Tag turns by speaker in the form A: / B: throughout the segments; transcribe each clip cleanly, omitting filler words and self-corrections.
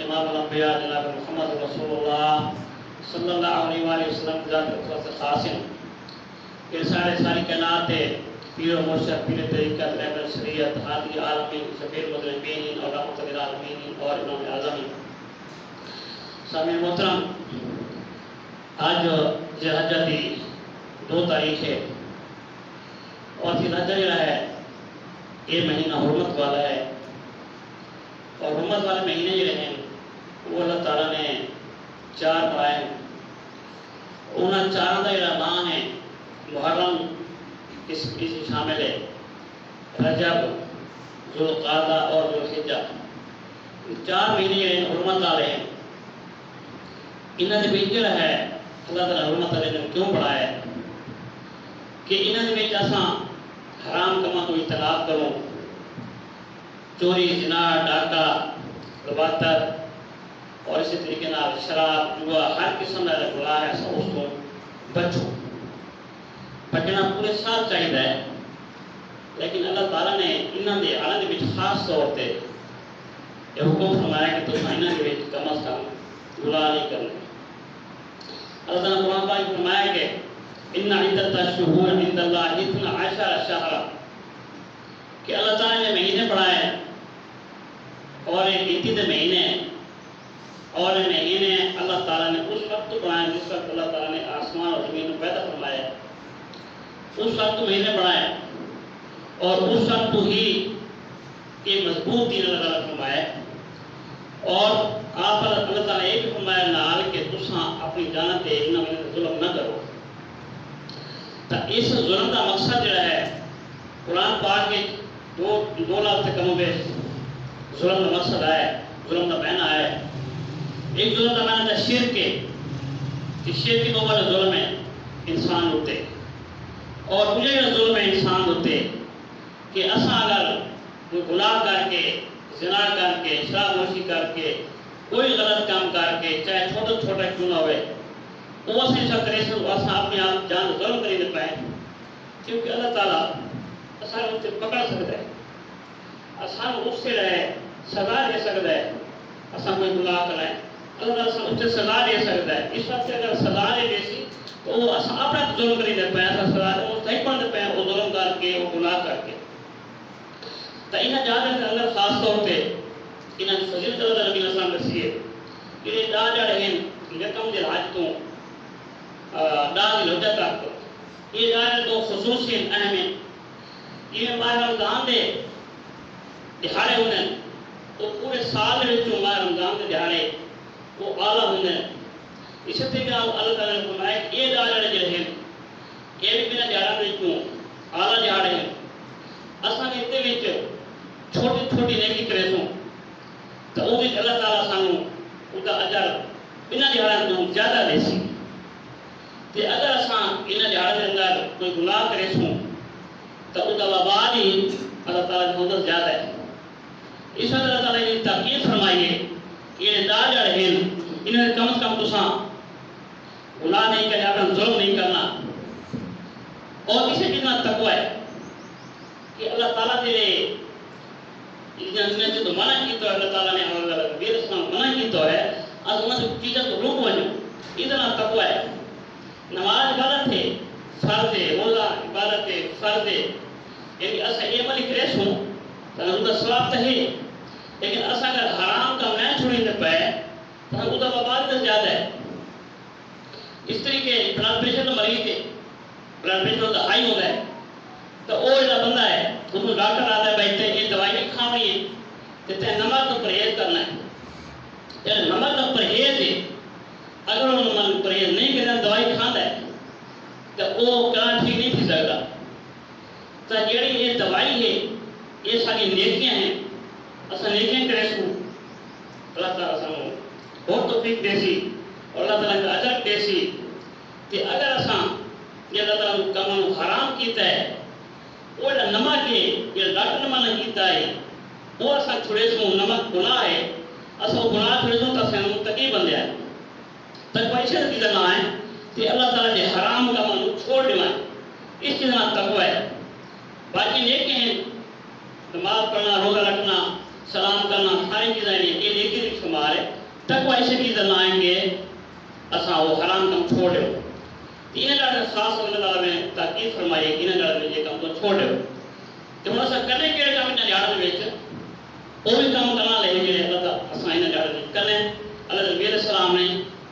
A: امام الانبیاء جناب محمد رسول اللہ صلی اللہ علیہ وآلہ وسلم ذات اقدس خاصن کہ ساری کائنات پیر و مرشد پیر طریقت رہبر شریعت ہادی عالمین شفیع مذنبین اور رحمت للعالمین اور امام اعظم سامعین محترم، آج ذی الحجہ کی 2 تاریخ ہے اور ذی الحجہ جو ہے یہ مہینہ حرمت والا ہے اور حرمت والے مہینے جو ہیں وہ اللہ تعالیٰ نے 4 بنائے ہیں۔ انہاں 4 کا جو نام ہے محرم اس شامل ہے، رجب، ذوالقعدہ اور ذوالحجہ۔ 4 مہینے جو ہیں حرمت والے ہیں۔ انہاں دے وچ جو ہے اللہ تعالیٰ حرمت والے نے کیوں بڑھایا ہے کہ انہاں دے وچ اساں حرام کاماں تو اجتناب کروں، چوری، زنا، ڈاکہ، لواطر اور اسی طریقے نال شراب، جوا، ہر قسم کا گناہ ہے اس کو بچو۔ بچنا پورے سال چاہیے ہے، لیکن اللہ تعالیٰ نے انہاں دے آنے دے وچ خاص طور تے یہ حکم فرمایا کہ تساں انہاں دے وچ کم از کم گناہ نہیں کرنے۔ اللہ تعالیٰ نے قرآن پاک فرمایا کہ ان عدت الشہور عند اللہ 12 شہرا کہ اللہ تعالیٰ نے مہینے بڑھائے اور یہ گنتی دے مہینے اور یہ مہینے اللہ تعالیٰ نے اس وقت بنائے جس وقت اللہ تعالیٰ نے آسمان اور زمین کو پیدا فرمایا، اس وقت مہینے بڑھائے اور اس وقت ہی یہ مضبوط دین اللہ تعالیٰ فرمایا اور آپ اللہ تعالیٰ نے یہ بھی فرمایا نال کہ تساں اپنی جانت تے ظلم نہ کرو۔ تو اس ظلم کا مقصد جو ہے قرآن پاک کے 2 لفظ کم و بیش ظلم کا مقصد ہے، ظلم کا معنی ہے۔ ایک ظلم کا معنی ہے شرک ہے کہ شرک کی نوبت ظلم ہے انسان ہوتے، اور مجھے یہ ظلم ہے انسان ہوتے کہ اساں اگر کوئی گناہ کر کے، زنا کر کے، شراب نوشی کر کے، کوئی غلط کام کر کے، چاہے چھوٹا کیوں نہ ہوئے، وہ اسے ایسا کرے سے وہ اساں اپنے آپ جان ظلم کری دے پائے، کیونکہ اللہ تعالیٰ اساں اسے پکڑ سکتا ہے، اساں اس سے رہے سزا دے سکتا ہے۔ اساں کوئی گناہ کریں اللہ تعالیٰ اس سے سزا دے سکتا ہے۔ اس وقت اگر سزا دے دیسی تو وہ اساں اپنا ظلم کری دے پائے، اساں سزا دے مستحق بن دے پائے وہ ظلم کر کے، وہ گناہ کر کے۔ تو انہاں جاننے کے اندر خاص طور پہ انہاں کی فضیلت اللہ نبی اسلام دسی ہے کہ یہ جڑے ہیں یکم ذی الحج تو 10 ذی الحجہ تک یہ جانے تو خصوصی اہم ہیں۔ یہ ماہ رمضان دے دہاڑے ہونے تو پورے سال دے وچوں ماہ رمضان دے دہاڑے وہ اعلیٰ ہونے۔ اسی طریقے اللہ تعالیٰ نے فرمایا کہ یہ دہاڑے جڑے ہیں یہ بھی بنا دہاڑوں دے وچوں اعلیٰ دہاڑے ہیں۔ اساں دے تے وچ چھوٹی نیکی کرے سوں تو وہ بھی اللہ تعالیٰ سانوں اس کا اجر انہاں دہاڑوں تو زیادہ دے سی۔ تے اگر اساں انہاں دہاڑوں دے اندر کوئی گناہ کرے سوں تو اس کا وبال ہی اللہ تعالیٰ کی مدد زیادہ ہے۔ اس وقت اللہ تعالیٰ نے تاکید فرمائی ہے کہ یہ دار جڑے ہیں انہیں کم از کم تساں گناہ نہیں کرنا، اپنا ظلم نہیں کرنا، اور اسے کتنا تقوی ہے کہ اللہ تعالیٰ دے جنہیں سے تو منع کیتا ہے، اللہ تعالیٰ نے بیر اسلام منع کیتا ہے از انہوں سے چیزیں تو روک ونجو، اتنا تقوی ہے۔ نماز عبادت ہے، فرض ہے، روزہ عبادت ہے، فرض ہے، یعنی اسا یہ عمل کرے سوں تو ان کا ثواب تو ہے، لیکن اسا اگر حرام کا میں چھوڑی نہ پائے تو ان کا وبال تو زیادہ ہے۔ اس طریقے بلڈ پریشر کا مریض ہے، بلڈ پریشر کا ہائی ہوتا ہے تو وہ جو بندہ ہے اس کو ڈاکٹر آتا ہے بھائی تے یہ دوائی نہیں کھانی ہے تو تے نمک تو پرہیز کرنا ہے۔ نمک کا پرہیز ہے، اگر وہ پرہیز نہیں کرنا دوائی کھانا ہے تو وہ کہاں ٹھیک نہیں تھی سکتا۔ تو جیڑی یہ دوائی ہے یہ ساری نیکیاں ہیں، اساں نیکیاں کرے سوں اللہ تعالیٰ سانوں بہت توفیق دے سی اور اللہ تعالیٰ کا اجر دے سی۔ کہ اگر اساں یہ اللہ تعالیٰ نے کاموں حرام کیتا ہے وہ نمک ہے یہ ڈاکٹر نے منع کیتا ہے وہ اساں چھوڑے سوں نمک گناہ ہے، اساں وہ گناہ چھوڑے سوں تو اساں متقی بن جائے۔ تقوی اس چیز کا نام ہے کہ اللہ تعالیٰ نے حرام کاموں چھوڑ دیوائیں، اس چیز کا تقوی ہے۔ باقی نیکی ہیں، نماز پڑھنا، روزہ رکھنا، سلام کرنا، ساری چیزیں یہ نیکی تشریف فرما رہے تقوی شدید لائیں گے اساں وہ حرام کم چھوڑ دو تین جڑا خاص اللہ تعالی نے تاکید فرمائی کہ انہاں جڑا یہ کم تو چھوڑ دو تے ہن اساں کرنے کیڑے کام انہاں جڑا وچ وہ بھی کام کرنا لے جڑے اللہ تعالی اساں انہاں جڑا کرنے اللہ نبی علیہ السلام نے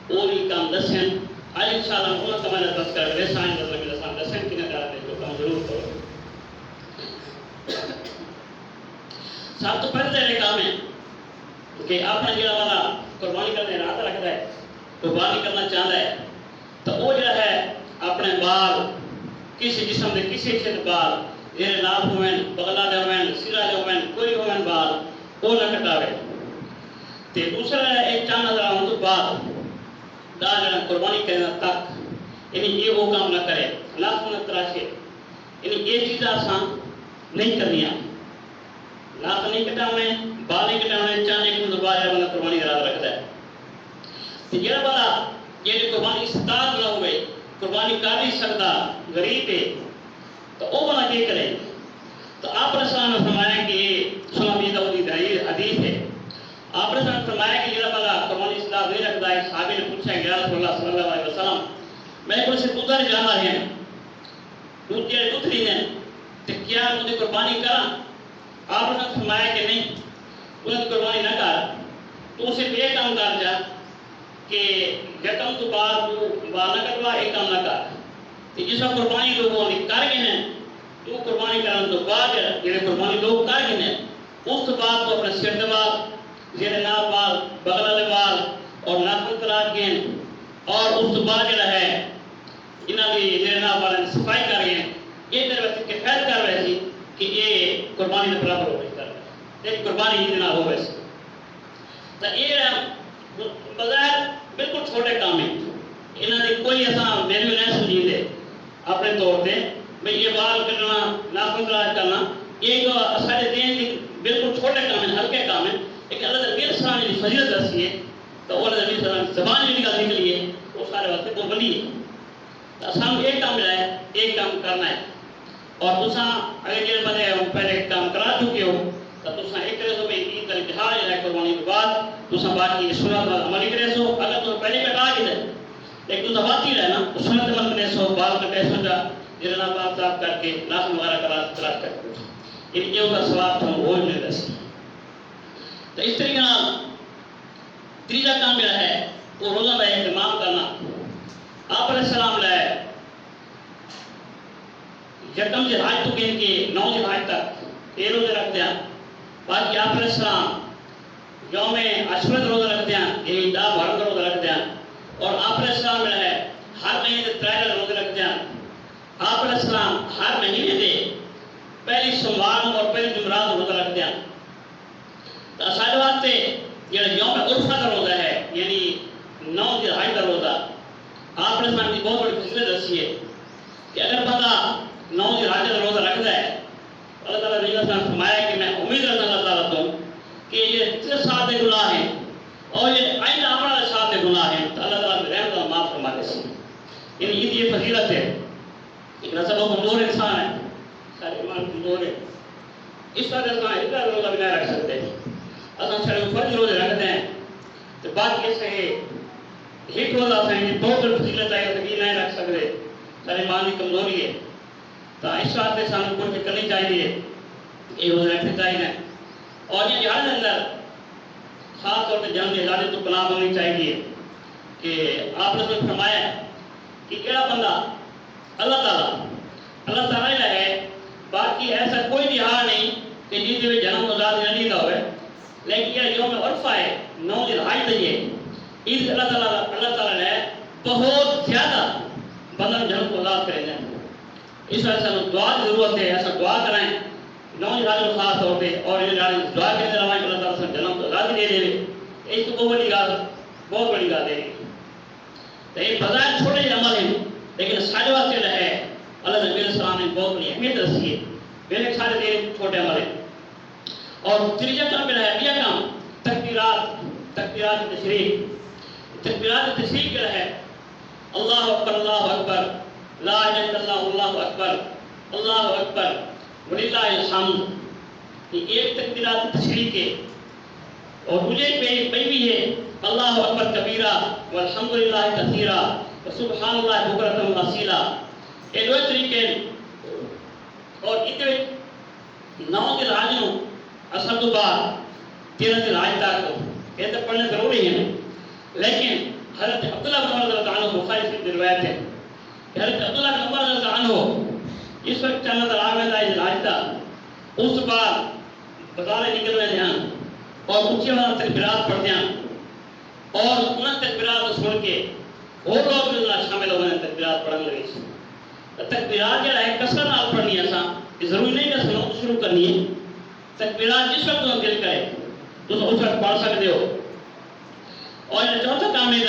A: وہ بھی کام دسن آج انشاءاللہ انہاں کمال دس کر کے سائیں نبی علیہ السلام دسن کہ انہاں جڑا جو کام ضرور کرو سب تو پہلے کام ہے کہ آپ نے جڑا والا قربانی کرنے ارادہ رکھتا ہے قربانی کرنا چاہتا ہے تو وہ جڑا ہے اپنے بال کسی جسم کے کسی حصے بال جڑے ناپ ہوئے بغلا دے ہوئے سرا دے ہوئے کوئی ہوئے بال وہ نہ کٹاوے تے دوسرا ہے ایک چاند نظر آنے تو بعد دا جڑا قربانی کرنا تک یعنی یہ وہ کام نہ کرے ناپ نہ تراشے یعنی یہ چیزیں آسان نہیں کرنی ناپ نہیں کٹاوے بال نہیں کٹاوے چاند ایک تو بعد جڑا قربانی ارادہ رکھتا ہے تے جڑا والا یہ قربانی استاد نہ ہوئے قربانی کر نہیں سکتا غریب ہے تو وہ بنا یہ کرے تو آپ نے فرمایا کہ سنن ابی داؤد کی حدیث ہے آپ نے فرمایا کہ جڑا بندہ قربانی استاد نہیں رکھتا ہے صحابی نے پوچھا کہ یا رسول اللہ صلی اللہ علیہ وسلم میں کو سے ادھر جانا ہے دودھ جڑے دودھ لینے تو کیا مجھے قربانی کرا آپ نے فرمایا کہ نہیں انہیں قربانی نہ کر تو صرف یہ کام کر جا کہ یکم تو بعد نہ کروا ایک کام نہ کر تو جس وقت قربانی لوگوں نے کر گئے ہیں تو قربانی کرنے تو بعد جڑے قربانی لوگ کر گئے ہیں اس تو بعد تو اپنے سر دے بال زیر ناف بال بغل دے بال اور ناخن تراش گئے اور اس تو بعد جڑا ہے انہاں دی زیر ناف بال صفائی کر گئے یہ میرے واسطے کفایت کر رہے سی کہ یہ قربانی دے برابر ہو گئی کر ایک قربانی ہی نہ ہو ویسے تو یہ بظاہر بالکل چھوٹے کام ہیں انہاں دی کوئی ایسا ویلیو نہیں سمجھی دے اپنے طور پہ بھئی یہ بال کٹنا ناخن تراش کرنا یہ تو سارے دین دی بالکل چھوٹے کام ہیں ہلکے کام ہیں لیکن اللہ نبی صلی اللہ علیہ وسلم نے فضیلت دسی ہے تو وہ نبی صلی اللہ علیہ وسلم زبان جو نکال نکلی ہے وہ سارے واسطے بہت بڑی ہے تو اساں ایک کام ملا ہے ایک کام کرنا ہے اور تساں اگر جڑے بندے پہلے کام کرا چکے ہو تو تساں ایک کرے سو بھئی عید کا اتحاد ہے قربانی کے بعد تساں باقی سنت پر عمل کرے سو اگر تو پہلے کٹا کے لیکن تو باتی رہنا سنت عمل کرے سو بال کٹے سو جا جرنا بال صاف کر کے ناخن وغیرہ کرا تراش کر کے یہ ہوگا ثواب تو وہ ملے سی تو اس طریقے تیسرا کام میرا ہے وہ روزہ کا اہتمام کرنا آپ علیہ السلام لائے یکم ذی تو کہیں کہ 9 ذی تک یہ روزے رکھ دیا باقی آپ علیہ السلام یوم عاشورہ روزہ رکھ دیا یعنی دا بھر کا روزہ رکھ دیا اور آپ علیہ السلام میرا ہے ہر مہینے کے 3 روزے رکھ دیا آپ علیہ السلام ہر مہینے دے پہلی سوموار اور پہلی جمعرات روزہ رکھ دیا تو اساڈے واسطے یہ یوم عرفہ کا روزہ ہے یعنی 9 ذی الحجہ کا روزہ آپ نے سمجھ بہت بڑی فضیلت دسی ہے کہ اگر بندہ 9 ذی الحجہ کا روزہ رکھتا ہے اللہ تعالیٰ نے فرمایا کہ میں امید رکھتا اللہ تعالیٰ تو کہ یہ 3 سال کے گناہ ہیں اور یہ آئندہ آنے والے سال کے گناہ ہیں تو اللہ تعالیٰ نے رحمت معاف فرما دے سی یعنی یہ فضیلت ہے لیکن ایسا لوگ کمزور انسان ہے سارے ایمان کمزور ہے اس طرح سے اتنا روزہ بھی نہیں رکھ سکتے اصل سارے فرض روزے رکھتے ہیں تو بات یہ ہے ایک روزہ سے بہت فضیلت ہے کہ نہیں رکھ سکتے سارے ایمان کی کمزوری ہے تو اس واسطے سانو کوئی فکر نہیں چاہیے یہ روزے رکھنے چاہیے اور یہ جہاز اندر خاص طور پہ جنگ ارادے تو پناہ ہونی چاہیے کہ آپ نے فرمایا کہ کیڑا بندہ اللہ تعالیٰ ہے باقی ایسا کوئی دہاڑ نہیں کہ جس میں جنم آزاد نہیں دا ہوئے لیکن یہ یوم عرفہ ہے 9 ذی الحجہ یہ اس اللہ تعالیٰ نے بہت زیادہ بندہ جنم کو آزاد کرے ہیں اس وجہ سے دعا کی ضرورت ہے ایسا دعا کرائیں 9 ذی الحجہ خاص طور پہ اور یہ دعا کرنے روائیں کہ اللہ تعالیٰ سے جنم کو آزادی دے دے اس کو بہت بڑی گال ہے تو یہ بظاہر چھوٹے عمل ہیں لیکن سارے واسطے ہے اللہ نبی علیہ السلام نے بہت بڑی اہمیت رسی ہے پہلے سارے دیر چھوٹے عمل ہیں اور تیسرا کام میرا ہے یہ کام تکبیرات تشریق کیا ہے اللہ اکبر لا الہ الا اللہ اللہ اکبر وللہ الحمد یہ ایک تکبیرات تشریق ہے اور مجھے پہ بھی اللہ اکبر کبیرہ والحمدللہ کثیرہ وسبحان اللہ بکرۃ واسیلا یہ دو طریقے اور اتنے 9 دن راجوں اصل تو بعد 13 دن راج تک یہ تو پڑھنے ضروری ہیں لیکن حضرت عبداللہ بن عمر رضی اللہ عنہ بخاری کی روایت ہے کہ حضرت عبداللہ بن عمر رضی اللہ عنہ اس وقت چند راج ہے راج تھا اس بعد بازار نکل رہے ہیں اور اونچے والا تکبیرات پڑھتے ہیں اور ان تکبیرات سن کے اور لوگ بھی اللہ شامل ہوئے ہیں تکبیرات پڑھنے لگے تکبیرات جو ہے کثرت نال پڑھنی ہے یہ ضروری نہیں کہ سنو شروع کرنی ہے تکبیرات جس وقت دل کرے تو اس وقت پڑھ سکتے ہو اور چوتھا کام ہے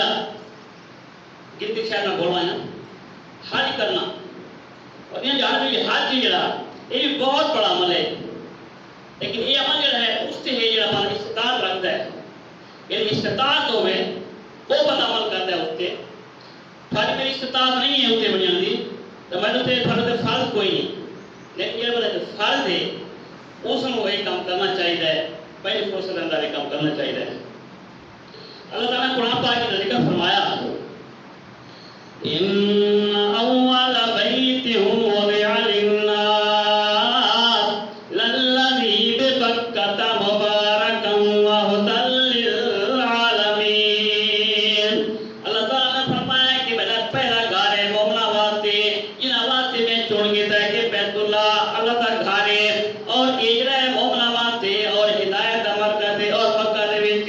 A: گنتی شاید نہ بولنا ہے حج کرنا اور یہ جان بھی حج جڑا یہ بھی بہت بڑا عمل ہے لیکن یہ عمل جڑا ہے اس سے ہے جڑا ہمارا استطاعت رکھتا ہے یعنی استطاعت ہوئے وہ بندہ عمل کرتا ہے اس سے تھوڑی میری استطاعت نہیں ہے اسے بنیاد دی تو میں نے فرض کوئی نہیں لیکن یہ بڑا فرض ہے اس میں وہی کام کرنا چاہیے پہلے فرصت اندر یہ کام کرنا چاہیے اللہ تعالیٰ نے قرآن پاک میں ذکر فرمایا ان اول بیت وضع للناس للذی ببکۃ مبارکا وہدی للعالمین اللہ تعالیٰ نے فرمایا کہ میرا پہلا گھر ہے مومنا واسطے جن واسطے میں چن گیا تھا کہ بیت اللہ اللہ کا گھر ہے اور یہ ہے مومنا واسطے اور ہدایت امر کرتے اور مکہ دے وچ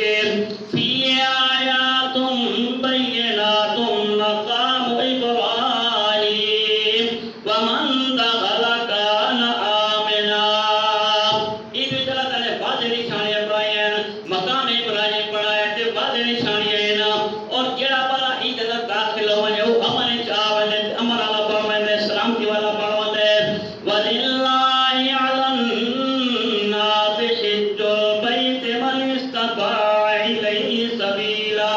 A: فی آیات بینات مقام ابراہیم ومن دخل کان آمنا یہ جو اللہ تعالیٰ نے واضح نشانیاں بنائی ہیں مقام ابراہیم بنایا تے واضح نشانیاں ہیں اور جڑا بڑا عید دا داخل ہونے وہ امن چاونے امر والا بنوندے سلامتی والا بنوندے وللہ علی الناس حج البیت من استطاع الیہ سبیلا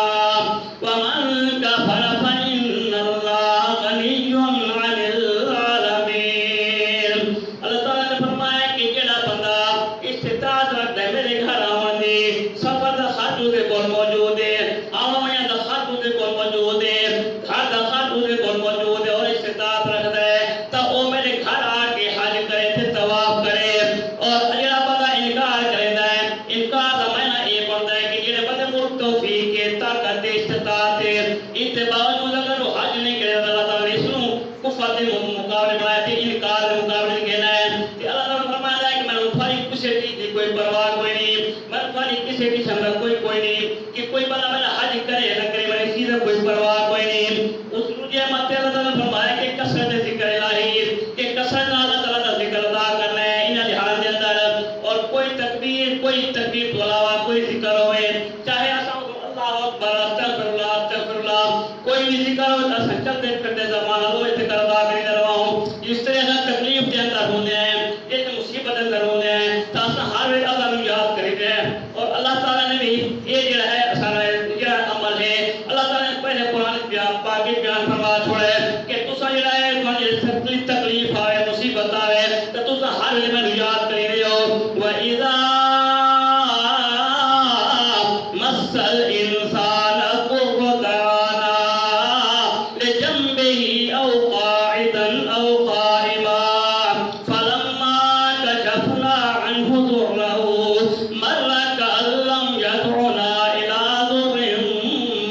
A: ومن کفر فإن اللہ غنی عن العالمین اللہ تعالیٰ نے فرمایا کہ جڑا بندہ استطاعت رکھتا ہے میرے گھر آون دی سفر دا خرچ دے کول موجود ہے آوان دا خرچ دے کول موجود ہے گھر دا خرچ دے کول موجود ہے اور استطاعت رکھتا ہے تو وہ میرے گھر آ کے حج کرے تے طواف کرے اور جڑا بندہ انکار کردا ہے انکار دا معنی یہ بنتا ہے کہ جڑے بندے کو توفیق ہے طاقت ہے استطاعت ہے ان کے باوجود اگر وہ حج نہیں کرے اللہ تعالیٰ نے اس کو کفر کے مقابلے بنایا تے انکار کے مقابلے کہنا ہے کہ اللہ تعالیٰ نے فرمایا ہے کہ میں تمہاری کسی چیز کی کوئی پرواہ کوئی نہیں میں تمہاری کسی قسم کا کوئی نہیں کہ کوئی بندہ میرا حج کرے نہ کرے میری چیز کوئی پرواہ کوئی نہیں اس روزے ماتے اللہ تعالیٰ نے فرمایا کہ کثرت ذکر الہی کہ کثرت اللہ تعالیٰ کا ذکر ادا کرنا ہے ان لحاظ کے اندر اور کوئی تکبیر تو علاوہ کوئی ذکر ہوئے چاہے اساں اللہ اکبر استغفر اللہ کوئی بھی ذکر ہو تو چلتے پھرتے زمان اللہ ذکر ادا کرتے رہو اس طرح کا تکلیف کے اندر ہونے ہیں ایک مصیبت اندر ہونے ہیں تو اساں ہر وقت اللہ کو یاد کرتے ہیں اور اللہ تعالیٰ نے بھی یہ جو ہے اساں عمل ہے اللہ تعالیٰ نے پہلے قرآن پاک میں بیان فرما چھوڑے کہ تساں جو ہے تکلیف آئے مصیبت آئے تو تساں ہر وقت میں یاد کرتے ہو وَإِذَا مَسَّ الْإِنسَانَ ضُرٌّ دَعَانَا لِجَنبِهِ أَوْ قَاعِدًا أَوْ قَائِمًا فَلَمَّا كَشَفْنَا عَنْهُ ضُرَّهُ مَرَّ كَأَن لَّمْ يَدْعُنَا إِلَىٰ ضُرٍّ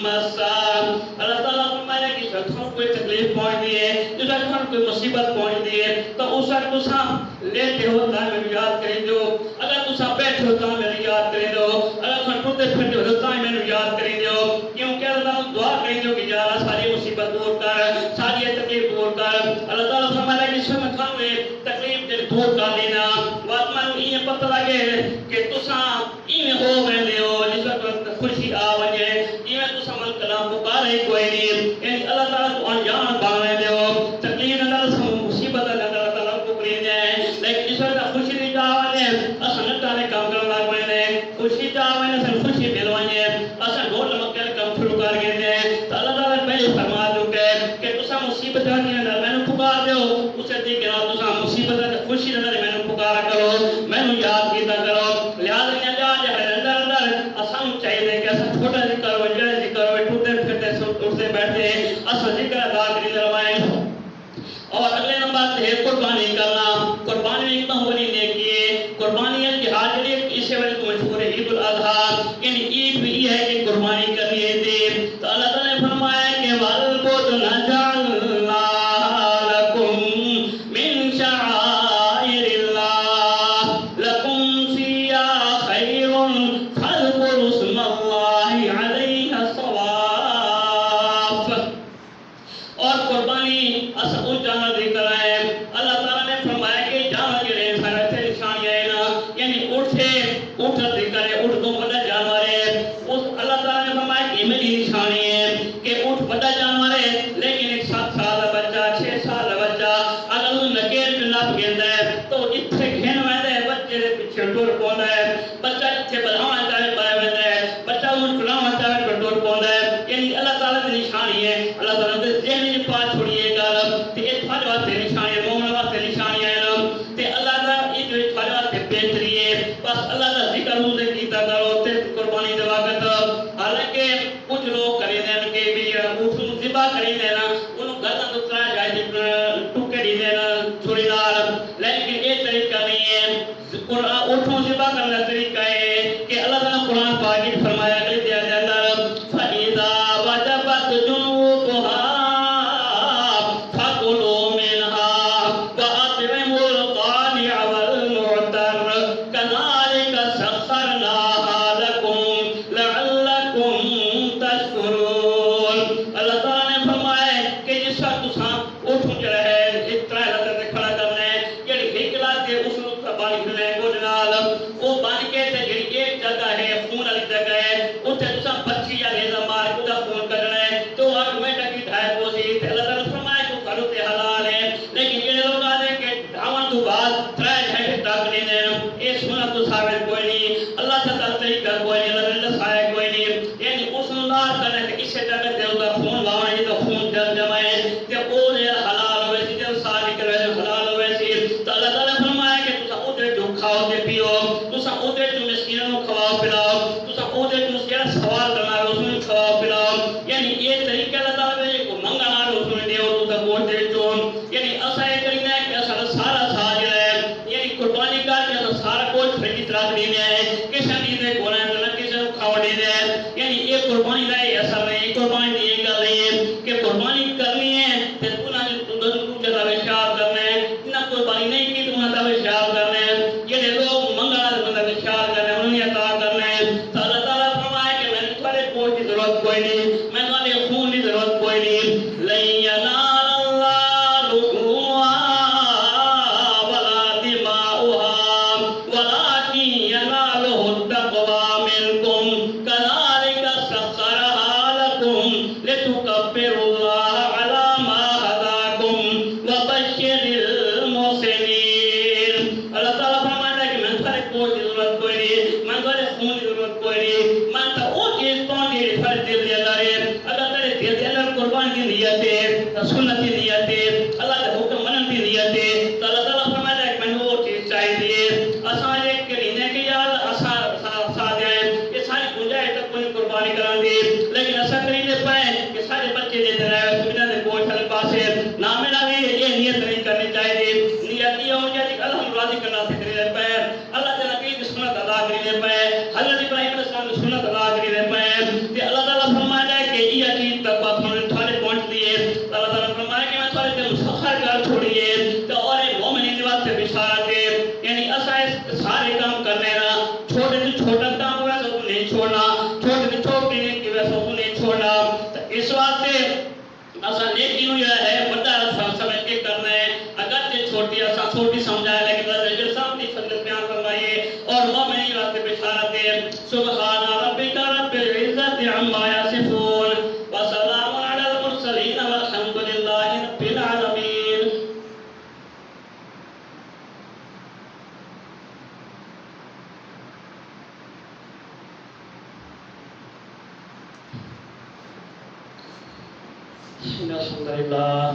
A: مَّسَّهُ اللہ تعالیٰ فرمایا کہ جب تم کوئی تکلیف پہنچتی ہے جب تم کوئی مصیبت پہنچتی ہے تو اس وقت تساں لیٹے ہو تو میں یاد کریں دو اگر تساں بیٹھے ہو تو میں یاد کریں دو اگر تم ٹوٹے پھرتے ہو تو میں یاد کریں دو کیونکہ اللہ دعا کریں دو کہ یا اللہ ساری مصیبت دور کر ساری تکلیف دور کر اللہ تعالیٰ فرمایا کہ اس میں کھانے تکلیف دے دور کر دینا بات میں یہ پتہ لگے کہ تساں این ہو ویندے ہو جس وقت خوشی آ وجے یہ تساں من کلام پکارے کوئی نہیں یعنی اللہ تعالیٰ کو انجان بن ویندے ہو تکلیف اندر مصیبت اندر اللہ تعالیٰ کو پکڑی جائے لیکن جس وقت خوشی دی جا وجے اساں نٹانے کام کرن لگ ویندے خوشی جا وجے اساں خوشی مل وجے اساں ڈھول مکل کام شروع کر گئے تو اللہ تعالیٰ پہلے فرما دو کہ تساں مصیبت کے اندر میں پکار دیو اسے دی کہ تساں مصیبت تے خوشی اندر میں پکارا کرو میں یاد کیتا کرو لہذا جا اندر اساں چاہیے کہ اساں چھوٹا ذکر ہو اٹھتے بیٹھتے اصل ذکر ادا کری درمائیں. اور اگلے نمبر ہے قربانی کرنا. قربانی میں ایک بڑی نیکی ہے. قربانی ہے جہاد جڑی اسے وجہ تو مشہور ہے عید الاضحیٰ، یعنی عید بھی یہ ہے کہ قربانی کرنی ہے تھی. تو اللہ تعالیٰ نے فرمایا کہ وَالْبُدْنَ جَعَلْنَاهَا لَكُم مِّن شَعَائِرِ اللَّهِ لَكُمْ فِيهَا خَيْرٌ فَاذْكُرُوا اسْمَ اللَّهِ عَلَيْهَا صَوَافَ. اور قربانی اصل اس جانور ذکر ہے. اللہ تعالیٰ نے فرمایا کہ جانور جڑے سارے سے نشانیاں ہیں نا، یعنی اونٹ ذکر ہے. اونٹ تو بڑا جانور ہے. اس اللہ تعالیٰ نے فرمایا کہ میری نشانی ہے کہ اونٹ بڑا جانور ہے، لیکن ایک 7 سال کا بچہ 6 سال کا بچہ اگر وہ نکیر پہ نپ گیندا ہے تو اتنے گھن ویندا ہے، بچے دے پیچھے ٹر پوندا ہے. بچہ اتنے بلاواں چاہے پائے ویندا ہے، بچہ اونٹ کھلاواں چاہے ٹر پوندا ہے. یعنی اللہ تعالیٰ کی نشانی ہے. اللہ تعالیٰ نے ذہن وچ پا چھوڑیے گل تے اے تھارے واسطے نشانی ہے، مومن واسطے نشانی ہے تے اللہ دا اے جو تھارے واسطے بہتری ہے. بس اللہ دا ذکر منہ تے کیتا کرو تے قربانی دے وقت. حالانکہ کچھ لوگ کرے دین کہ بھی اونٹ نوں ذبح کری دینا، اونوں گردن تو ترا جائے ٹکے دی دینا چھری نال، لیکن اے طریقہ نہیں ہے. اونٹ نوں ذبح کرنے کا طریقہ ہے کہ اللہ تعالیٰ قرآن پاک وچ فرمایا کہ دے اندر فَإِذَا وَجَبَتْ جُنُوبُهَا فَكُلُوا مِنْهَا وَأَطْعِمُوا الْقَانِعَ وَالْمُعْتَرَّ كَذَلِكَ سَخَّرْنَاهَا لَكُمْ لَعَلَّكُمْ تَشْكُرُونَ. اللہ تعالیٰ نے فرمایا کہ جس وقت تساں اونٹ جو ہے اس طرح لگے تے کھڑا کرنا ہے، جڑی ایک لاتے اس نوں بن کھلے گوڈ نال او بن کے تے جڑی ایک جگہ ہے خون والی جگہ ہے اوتھے تساں بچی یا ریزا مار کے دا خون کڈنا ہے تو آٹومیٹک کی ڈھائی پوسی تے اللہ تعالیٰ نے فرمایا کہ کرو تے حلال ہے. لیکن جڑے لوگ آدھے کہ دھاون تو بعد 3 گھنٹے تک نہیں دینا، اے سنت تو ثابت کوئی نہیں، اللہ تعالیٰ طریقہ کوئی نہیں، اللہ نے دسایا کوئی نہیں. یعنی اس نوں نہ کرنے تے اسے جگہ تے اس دا خون لاونا ہے تو خون جمع ہے تے او جے حلال ہوے سی تے سارے نکلے حلال ہوے سی. تو اللہ تعالیٰ نے فرمایا کہ تساں اودے جو کھاؤ تے پیو، تساں اودے جو مسکیناں نوں کھواؤ پلاؤ، تساں اودے جو جڑا سوال کرنا ہے اس نوں کھواؤ پلاؤ. یعنی یہ طریقہ اللہ تعالیٰ نے کو منگا نہ اس نوں دیو تو دا گوشت دے چوں. یعنی اسا اے کرینا ہے کہ اسا سارا ساج ہے، یعنی قربانی کر کے اسا سارا گوشت پھر کی طرح دینا ہے، کسے نہیں دے کونا ہے نہ کسے نوں کھاؤ دینا ہے. یعنی یہ قربانی دا یہ اثر نہیں، قربانی دی یہ گل نہیں ہے کہ قربانی کرنی ہے تے انہاں نے تو جدا وشاب کرنا ہے. نہ قربانی نہیں کی تو انہاں دا وشاب کرنا ہے. جڑے لوگ منگا دے دا وشاب کرنا ہے انہاں نے عطا کرنا ہے. تو اللہ تعالیٰ فرمایا کہ میں تھوڑے گوشت کی ضرورت کوئی نہیں، میں تھوڑے خون کی ضرورت کوئی نہیں. لَن يَنَالَ اللَّهَ لُحُومُهَا وَلَا دِمَاؤُهَا وَلَكِن يَنَالُهُ التَّقْوَىٰ مِنكُمْ كَذَلِكَ سَخَّرَهَا لَكُمْ لِتُكَبِّرُوا اللَّهَ عَلَىٰ مَا هَدَاكُمْ وَبَشِّرِ الْمُحْسِنِينَ. اللہ تعالیٰ فرماتا ہے کہ میں تھوڑے گوشت کی ضرورت کوئی نہیں، میں تھوڑے خون کی ضرورت کوئی نہیں، میں تو وہ چیز پہنچی تھوڑے دل دے اندر ہے. اگر تیرے دل دے اندر قربان کی نیت ہے، سنت کی نیت ہے، اللہ کے حکم منن کی نیت ہے، تو اللہ تعالیٰ فرماتا ہے کہ میں وہ چیز چاہیے. اساں یہ کہنے کہ یار اساں ساتھ ہیں یہ ساری گنجائش تک کوئی قربانی کران دی، لیکن اساں کرینے پائے کہ سارے بچے دے دے رہے سمجھا دے گوشت والے پاسے نہ میرا بھی یہ نیت نہیں کرنی چاہیے. نیت یہ ہو جائے کہ اللہ راضی کرنا سے کرینے پائے، اللہ کے نبی کی سنت ادا کرینے پائے، حضرت ابراہیم علیہ السلام کی سنت ادا کرینے پائے. کہ اللہ تعالیٰ فرمایا ہے کہ یہ چیز تک بات تھوڑے پہنچ دیے. اللہ تعالیٰ فرمایا کہ میں تھوڑے تے مسخر کر چھوڑیے تو اور مومنین دی واسطے بشارت ہے. یعنی اساں سارے کام کرنے نا، چھوٹے سے چھوٹا کام ہوا تو نہیں چھوڑنا، چھوٹے سے چھوٹی نہیں کی ویسا تو نہیں چھوڑنا. تو اس واسطے اساں نیکی نوں جو ہے بڑا سمجھ کے کرنا ہے. اگر تے چھوٹی اساں چھوٹی سمجھائے لیکن اللہ کے سامنے فضل بیان فرمائیے اور مومنین واسطے بشارت ہے. سبحان ربک رب العزت عما یصفون وسلام علی المرسلین والحمد للہ رب العالمین. الحمد للہ